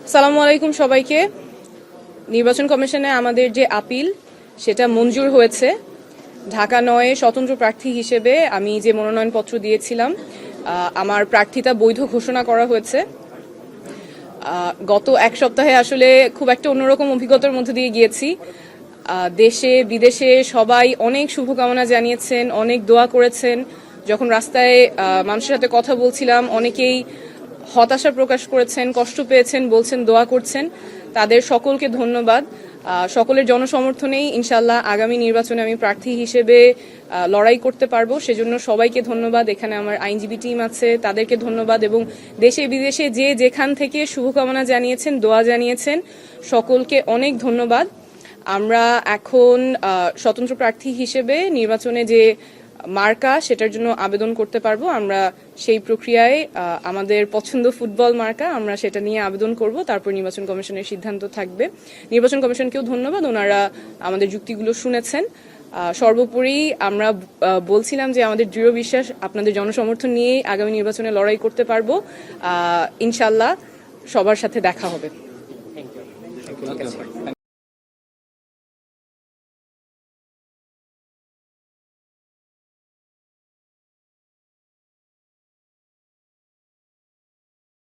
আসসালামু আলাইকুম সবাইকে। নির্বাচন কমিশনে আমাদের যে আপিল সেটা মঞ্জুর হয়েছে। ঢাকা ৯ স্বতন্ত্র প্রার্থী হিসেবে আমি যে মনোনয়নপত্র দিয়েছিলাম আমার প্রার্থিতা বৈধ ঘোষণা করা হয়েছে। গত এক সপ্তাহে আসলে খুব একটা অন্যরকম অভিজ্ঞতার মধ্যে দিয়ে গিয়েছি। দেশে বিদেশে সবাই অনেক শুভকামনা জানিয়েছেন, অনেক দোয়া করেছেন। যখন রাস্তায় মানুষের সাথে কথা বলছিলাম অনেকেই হতাশা প্রকাশ করেছেন, কষ্ট পেয়েছেন, বলছেন দোয়া করছেন। তাদের সকলকে ধন্যবাদ। সকলের জনসমর্থনেই ইনশাল্লাহ আগামী নির্বাচনে আমি প্রার্থী হিসেবে লড়াই করতে পারবো। সেজন্য সবাইকে ধন্যবাদ। এখানে আমার আইনজীবী টিম আছে, তাদেরকে ধন্যবাদ। এবং দেশে বিদেশে যে যেখান থেকে শুভকামনা জানিয়েছেন, দোয়া জানিয়েছেন, সকলকে অনেক ধন্যবাদ। আমরা এখন স্বতন্ত্র প্রার্থী হিসেবে নির্বাচনে যে মার্কা সেটার জন্য আবেদন করতে পারবো। আমরা সেই প্রক্রিয়ায় আমাদের পছন্দ ফুটবল মার্কা, আমরা সেটা নিয়ে আবেদন করব। তারপর নির্বাচন কমিশনের সিদ্ধান্ত থাকবে। নির্বাচন কমিশনকেও ধন্যবাদ, ওনারা আমাদের যুক্তিগুলো শুনেছেন। সর্বোপরি আমরা বলছিলাম যে আমাদের দৃঢ় বিশ্বাস আপনাদের জনসমর্থন নিয়েই আগামী নির্বাচনে লড়াই করতে পারবো। ইনশাল্লাহ সবার সাথে দেখা হবে।